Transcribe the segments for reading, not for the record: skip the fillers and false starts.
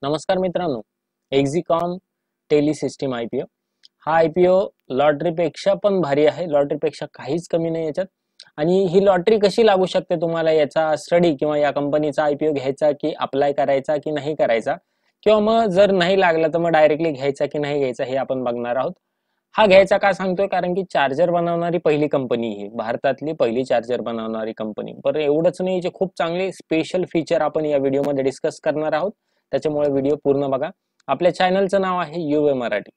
नमस्कार मित्रांनो, एक्झिकॉम tele system IPO हा आयपीओ लॉटरीपेक्षा पण भारी आहे. लॉटरीपेक्षा काहीच कमी नाही याच्यात. आणि ही लॉटरी कशी लागू शकते तुम्हाला याचा स्टडी किंवा या कंपनीचा आयपीओ घ्यायचा की अप्लाय करायचा की नाही करायचा, किंवा मग जर नाही लागला तर मग डायरेक्टली घ्यायचा की नाही घ्यायचा हे आपण बघणार आहोत. हा घ्यायचा का सांगतोय, कारण की चार्जर बनवणारी पहिली कंपनी ही भारतातली पहिली चार्जर बनवणारी कंपनी. बरं, एवढंच नाही, जे खूप चांगले स्पेशल फीचर आपण या व्हिडिओमध्ये डिस्कस करणार आहोत. त्याच्यामुळे व्हिडिओ पूर्ण बघा. आपल्या चॅनलचं नाव आहे युवे मराठी.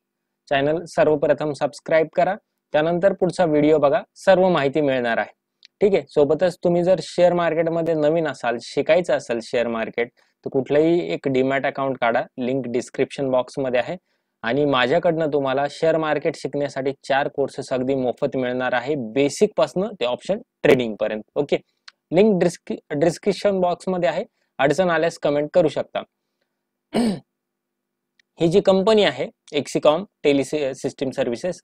चॅनल सर्वप्रथम सबस्क्राईब करा, त्यानंतर पुढचा व्हिडिओ बघा, सर्व माहिती मिळणार आहे. ठीक आहे. सोबतच तुम्ही जर शेअर मार्केटमध्ये नवीन असाल, शिकायचं असेल शेअर मार्केट, तर कुठलंही एक डीमॅट अकाउंट काढा, लिंक डिस्क्रिप्शन बॉक्समध्ये आहे. आणि माझ्याकडनं तुम्हाला शेअर मार्केट शिकण्यासाठी 4 कोर्सेस अगदी मोफत मिळणार आहे, बेसिक पासून ते ऑप्शन ट्रेडिंग पर्यंत. ओके, लिंक डिस्क्रिप्शन बॉक्समध्ये आहे, अडचण आल्यास कमेंट करू शकता. ही जी कंपनी आहे एक्सिकॉम टेली सिस्टीम सर्व्हिसेस,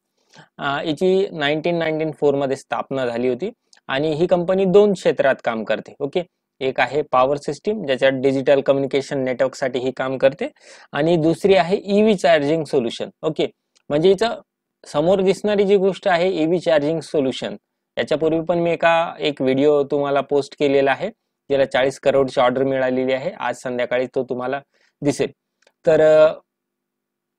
याची 1994 मध्ये स्थापना झाली होती. आणि ही कंपनी 2 क्षेत्रात काम करते. ओके, एक आहे पॉवर सिस्टीम, ज्याच्यात डिजिटल कम्युनिकेशन नेटवर्क साठी ही काम करते, आणि दुसरी आहे ईव्ही चार्जिंग सोल्युशन. ओके, म्हणजे इथं समोर दिसणारी जी गोष्ट आहे ईव्ही चार्जिंग सोल्युशन, याच्यापूर्वी पण मी एक व्हिडिओ तुम्हाला पोस्ट केलेला आहे, ज्याला 40 करोडची ऑर्डर मिळालेली आहे. आज संध्याकाळी तो तुम्हाला दिसेल. तर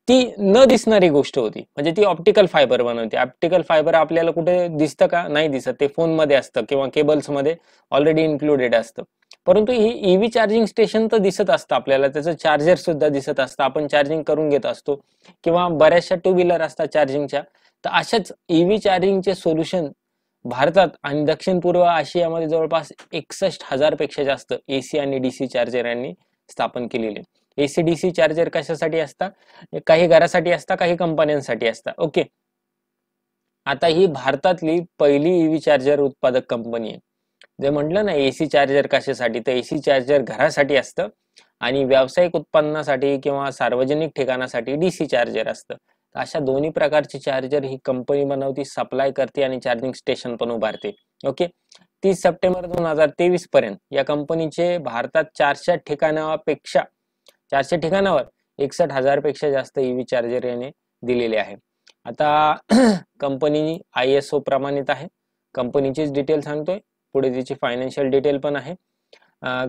ती न दिसणारी गोष्ट होती, म्हणजे ती ऑप्टिकल फायबर बनवते. ऑप्टिकल फायबर आपल्याला कुठे दिसतं का? नाही दिसत. ते फोन मध्ये असतं किंवा केबल्स मध्ये ऑलरेडी इन्क्लुडेड असतं. परंतु ही ईव्ही चार्जिंग स्टेशन तर दिसत असतं आपल्याला, त्याचं चार्जर सुद्धा दिसत असतं, आपण चार्जिंग करून घेत असतो, किंवा बऱ्याचशा टू व्हीलर असतात चार्जिंगच्या. तर अशाच ईव्ही चार्जिंगचे सोल्युशन भारतात आणि दक्षिण पूर्व आशियामध्ये जवळपास 61,000 पेक्षा जास्त एसी आणि डीसी चार्जर यांनी स्थापन केलेले. एसी डीसी चार्जर कशासाठी असतात? काही घरासाठी असतात, काही कंपन्यांसाठी असतात. ओके, आता ही भारतातली पहिली ईव्ही चार्जर उत्पादक कंपनी आहे. जे म्हटलं ना एसी चार्जर कशासाठी, तर एसी चार्जर घरासाठी असतं आणि व्यावसायिक उत्पन्नासाठी किंवा सार्वजनिक ठिकाणासाठी डीसी चार्जर असतं. अशा दोन्ही प्रकारचे चार्जर ही कंपनी बनवती, सप्लाय करते आणि चार्जिंग स्टेशन पण उभारते. ओके, 30 सप्टेंबर 2023 पर्यंत या कंपनीचे भारतात 400 ठिकाणावर 61,000 पेक्षा जास्त ईव्ही चार्जर याने दिलेले आहे. आता कंपनी ISO प्रमाणित आहे. कंपनीचीच डिटेल सांगतोय, पुढे तिची फायनान्शियल डिटेल पण आहे.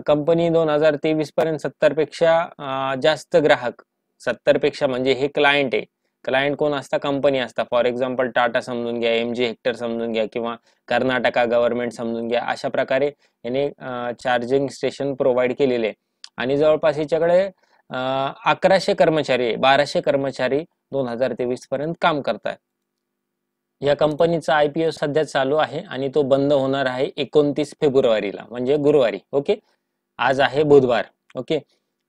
कंपनी 2023 पर्यंत 70 पेक्षा जास्त ग्राहक, 70 पेक्षा म्हणजे हे क्लायंट आहे. क्लायंट कोण असता? कंपनी असता. फॉर एक्झाम्पल टाटा समजून घ्या, MG हेक्टर समजून घ्या, किंवा कर्नाटका गव्हर्नमेंट समजून घ्या. अशा प्रकारे याने चार्जिंग स्टेशन प्रोव्हाइड केलेले. आणि जवळपास याच्याकडे 1100 कर्मचारी, 1200 कर्मचारी 2023 पर्यंत काम करतात. या कंपनीचा आयपीओ सध्या चालू आहे आणि तो बंद होणार आहे 29 फेब्रुवारीला, म्हणजे गुरुवारी. ओके, आज आहे बुधवार. ओके,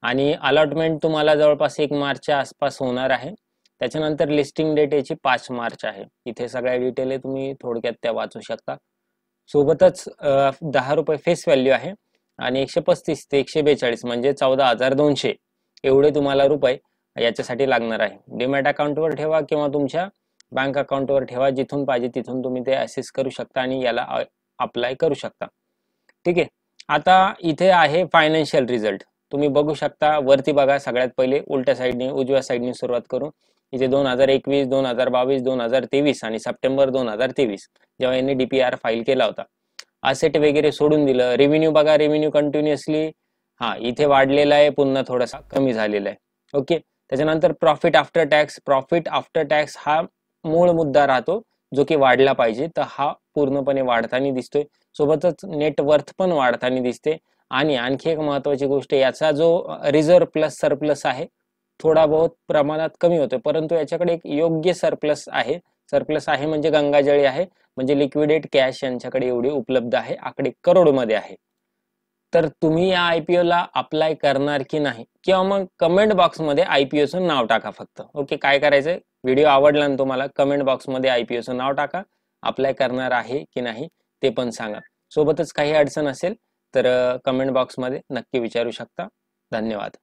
आणि अलॉटमेंट तुम्हाला जवळपास 1 मार्चच्या आसपास होणार आहे. त्याच्यानंतर लिस्टिंग डेट याची 5 मार्च आहे. इथे सगळ्या डिटेल तुम्ही थोडक्यात त्या वाचू शकता. सोबतच 10 रुपये फेस व्हॅल्यू आहे आणि 135 ते 142 म्हणजे 14,200 एवढे तुम्हाला रुपये याच्यासाठी लागणार आहे. डीमॅट अकाउंटवर ठेवा किंवा तुमच्या बँक अकाउंटवर ठेवा, जिथून पाहिजे तिथून तुम्ही ते ऍक्सेस करू शकता आणि याला अप्लाय करू शकता. ठीक आहे. आता इथे आहे फायनान्शियल रिझल्ट, तुम्ही बघू शकता. वरती बघा, सगळ्यात पहिले उलट्या साईडने उजव्या साईडने सुरुवात करू. इथे 2021, 2022, 2023 आणि सप्टेंबर 2023 जेव्हा यांनी DPR फाईल केला होता. असेट वगैरे सोडून दिलं. रेव्हेन्यू बघा, रेव्हेन्यू कंटिन्युअसली इथे वाढलेला आहे, पुन्हा थोडासा कमी झालेला आहे. ओके, त्याच्यानंतर प्रॉफिट आफ्टर टॅक्स हा मूळ मुद्दा राहतो, जो की वाढला पाहिजे, तर हा पूर्णपणे वाढताना दिसतोय. सोबतच नेटवर्थ पण वाढताना दिसते. आणि आणखी एक महत्वाची गोष्ट, याचा जो रिझर्व्ह प्लस सरप्लस आहे, थोडा बहुत प्रमाणात कमी होतोय, परंतु याच्याकडे एक योग्य सरप्लस आहे. सरप्लस आहे म्हणजे गंगाजळी आहे, म्हणजे लिक्विडेट कॅश यांच्याकडे एवढी उपलब्ध आहे, आकडे करोडमध्ये आहे. तर तुम्ही या IPO ला अप्लाय करणार की नाही, किंवा मग कमेंट बॉक्समध्ये IPOचं नाव टाका फक्त. ओके, काय करायचंय, व्हिडिओ आवडला ना तुम्हाला, कमेंट बॉक्समध्ये IPOचं नाव टाका, अप्लाय करणार आहे की नाही ते पण सांगा. सोबतच काही अडचण असेल तर कमेंट बॉक्समध्ये नक्की विचारू शकता. धन्यवाद.